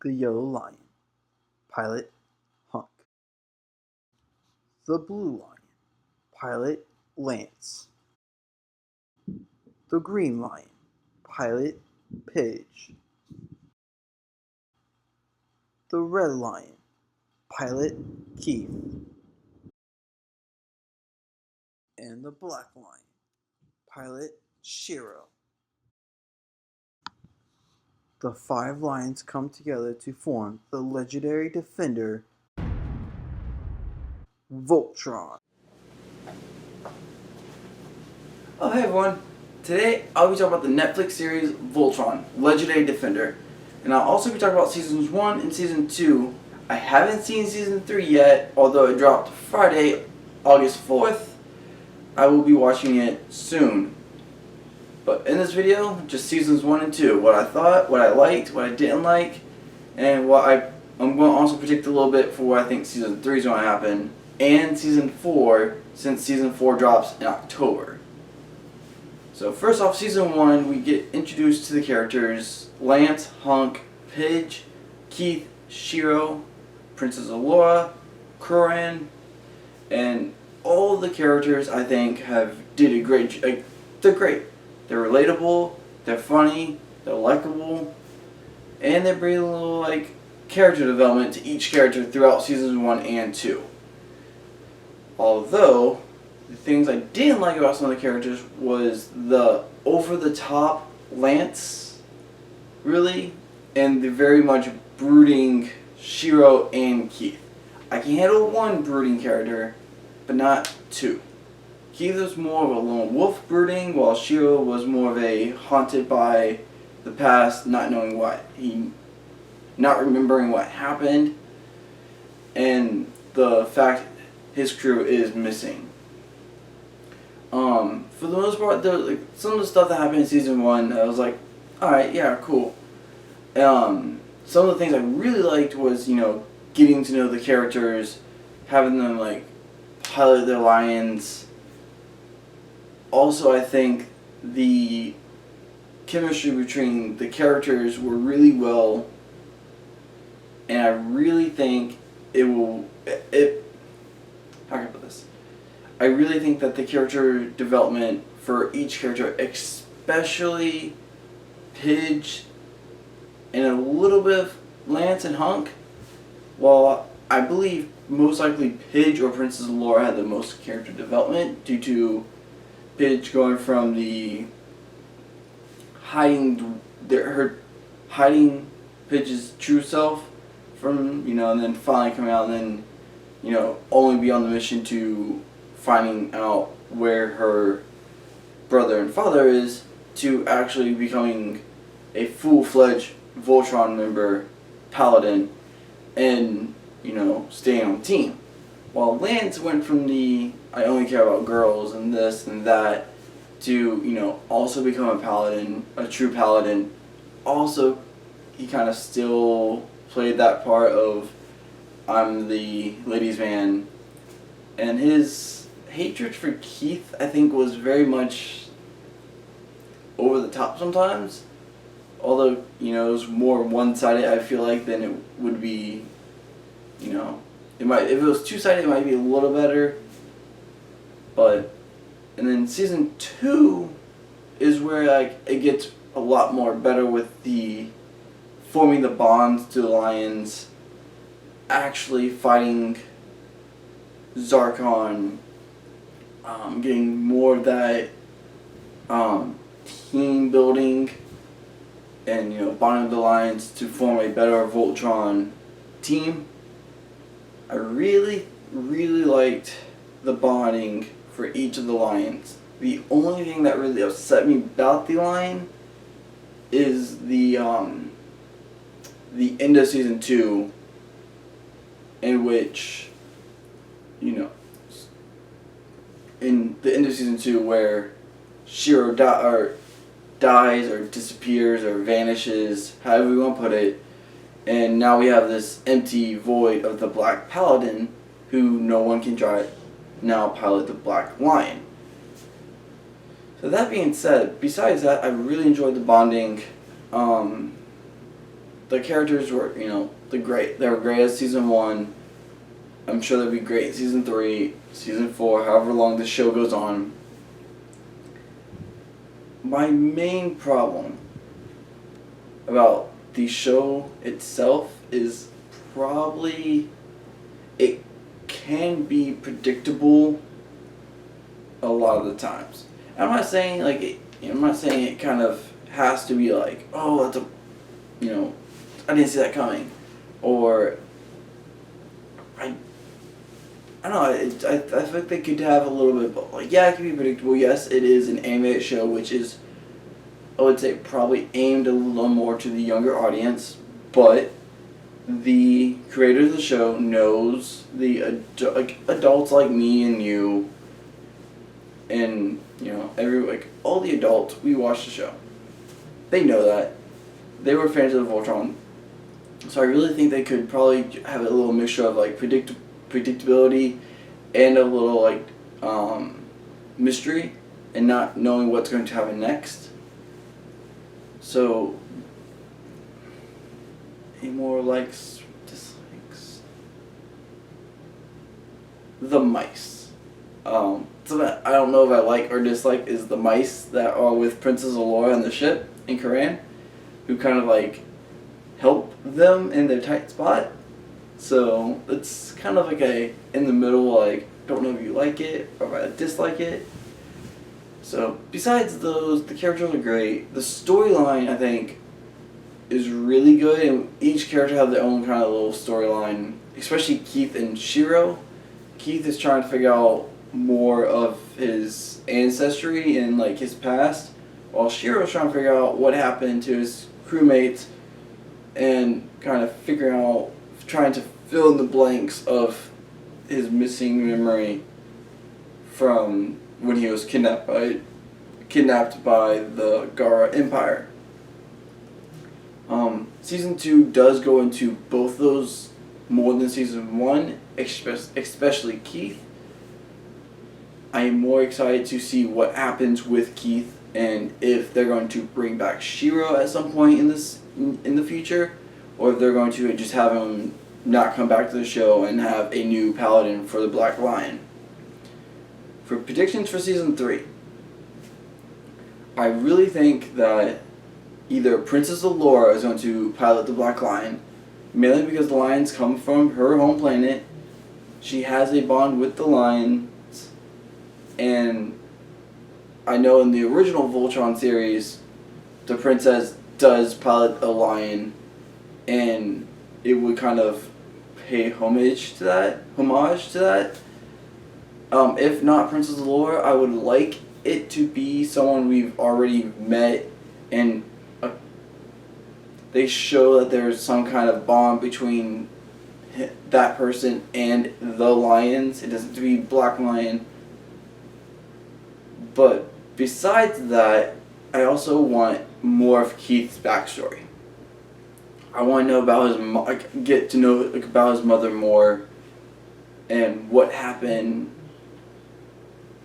The Yellow Lion, Pilot Hunk. The Blue Lion, Pilot Lance. The Green Lion, Pilot Pidge. The Red Lion, Pilot Keith. And the Black Lion, Pilot Shiro. The 5 lions come together to form the legendary defender Voltron. Oh, hey everyone. Today I'll be talking about the Netflix series Voltron Legendary Defender. And I'll also be talking about Seasons 1 and Season 2. I haven't seen Season 3 yet, although it dropped Friday, August 4th. I will be watching it soon. But in this video, just Seasons 1 and 2. What I thought, what I liked, what I didn't like, and I'm going to also predict a little bit for what I think Season 3 is going to happen. And Season 4, since Season 4 drops in October. So first off, Season 1, we get introduced to the characters Lance, Hunk, Pidge, Keith, Shiro, Princess Allura, Kuran, and all the characters I think did a great, they're great. They're relatable, they're funny, they're likable, and they bring a little character development to each character throughout Seasons 1 and 2. Although, the things I didn't like about some of the characters was the over-the-top Lance, really, and the very much brooding Shiro and Keith. I can handle one brooding character, but not two. Keith was more of a lone wolf brooding, while Shiro was more of a haunted by the past, not remembering what happened, and the fact his crew is missing. For the most part, some of the stuff that happened in Season 1, I was like, alright, yeah, cool. Some of the things I really liked was, getting to know the characters, having them, pilot their lions. Also, I think the chemistry between the characters were really well, and I really think how can I put this? I really think that the character development for each character, especially Pidge and a little bit of Lance and Hunk, while I believe most likely Pidge or Princess Allura had the most character development due to Pidge going from hiding Pidge's true self from, and then finally coming out and then, only be on the mission to finding out where her brother and father is, to actually becoming a full-fledged Voltron member, paladin, and, staying on the team. While Lance went from I only care about girls and this and that, to, also become a paladin, a true paladin. Also, he kind of still played that part of, I'm the ladies' man, and his hatred for Keith, I think, was very much over the top sometimes. Although, it was more one-sided, I feel like, than it would be, if it was two-sided, it might be a little better. And then Season 2 is where, it gets a lot more better with forming the bonds to the lions, actually fighting Zarkon, getting more of that team building, and bonding the lions to form a better Voltron team. I really, really liked the bonding for each of the lions. The only thing that really upset me about the lion is the end of Season 2, in which, in the end of Season 2 where Shiro dies or disappears or vanishes, however you want to put it, and now we have this empty void of the Black Paladin, who no one can now pilot the Black Lion. So that being said, besides that, I really enjoyed the bonding. the characters were, they were great as season 1. I'm sure they'll be great in season 3, season 4, however long the show goes on. My main problem about the show itself is probably it can be predictable a lot of the times. I'm not saying it kind of has to be like, oh, that's a, I didn't see that coming, or I don't know. I feel like they could have a little bit of, like, yeah, it can be predictable. Yes, it is an animated show, which is, I would say, probably aimed a little more to the younger audience, but the creator of the show knows the adults like me and you, and all the adults, we watch the show. They know that. They were fans of Voltron, so I really think they could probably have a little mixture of like predictability and a little mystery, and not knowing what's going to happen next. So, any more likes, dislikes? The mice. Something I don't know if I like or dislike is the mice that are with Princess Allura on the ship in Koran, who kind of help them in their tight spot. So it's kind of like a in the middle, don't know if you like it or if I dislike it. So besides those, the characters are great. The storyline, I think, is really good, and each character have their own kind of little storyline, especially Keith and Shiro. Keith is trying to figure out more of his ancestry and his past, while Shiro's trying to figure out what happened to his crewmates and kind of trying to fill in the blanks of his missing memory from when he was kidnapped by the Gara Empire. Season 2 does go into both those more than season 1, especially Keith. I am more excited to see what happens with Keith, and if they're going to bring back Shiro at some point in the future, or if they're going to just have him not come back to the show and have a new paladin for the Black Lion. For predictions for season 3, I really think that either Princess Allura is going to pilot the Black Lion, mainly because the lions come from her home planet. She has a bond with the lions, and I know in the original Voltron series, the princess does pilot a lion, and it would kind of pay homage to that. If not Princess Allura, I would like it to be someone we've already met, and they show that there's some kind of bond between that person and the lions. It doesn't have to be Black Lion. But besides that, I also want more of Keith's backstory. I want to know about get to know about his mother more, and what happened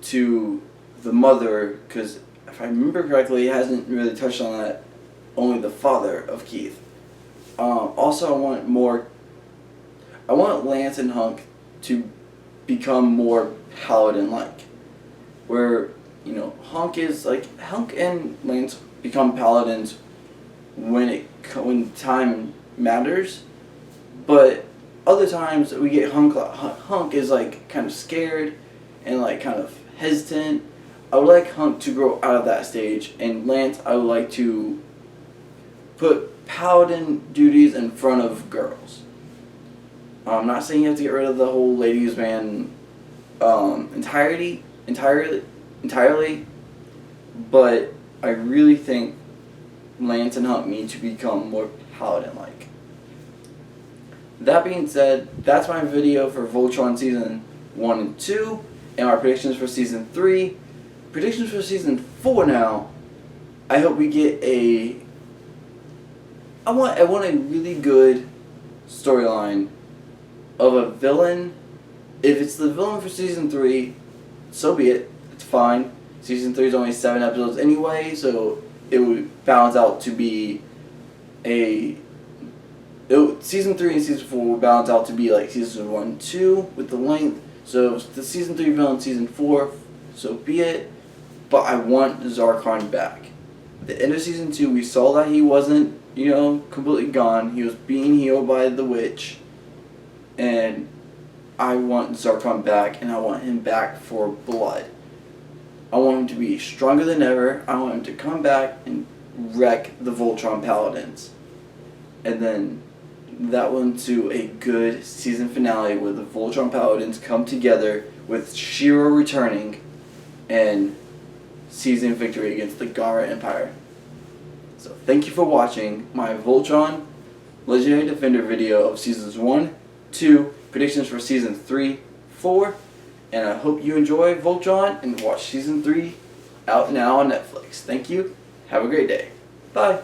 to the mother, because if I remember correctly, he hasn't really touched on that. Only the father of Keith. Also, I want Lance and Hunk to become more paladin-like, where Hunk and Lance become paladins when time matters, but other times we get Hunk is kind of scared and kind of hesitant. I would like Hunk to grow out of that stage, and Lance, I would like to put paladin duties in front of girls. I'm not saying you have to get rid of the whole ladies man entirely, but I really think Lance and Hunk need to become more paladin-like. That being said, that's my video for Voltron Season 1 and 2, and my predictions for Season 3. Predictions for Season 4 now. I hope we get I want a really good storyline of a villain. If it's the villain for Season 3, so be it. It's fine. Season 3 is only 7 episodes anyway, so it would balance out to be a season 3 and season 4 will balance out to be like season 1 and 2 with the length. So if the season 3 villain season 4, so be it. But I want Zarkon back. At the end of season 2, we saw that he wasn't, completely gone. He was being healed by the witch. And I want Zarkon back, and I want him back for blood. I want him to be stronger than ever. I want him to come back and wreck the Voltron Paladins. And then that went to a good season finale where the Voltron Paladins come together with Shiro returning and season victory against the Gara Empire. So thank you for watching my Voltron Legendary Defender video of seasons 1, 2, predictions for season 3, 4, and I hope you enjoy Voltron and watch season 3 out now on Netflix. Thank you. Have a great day. Bye.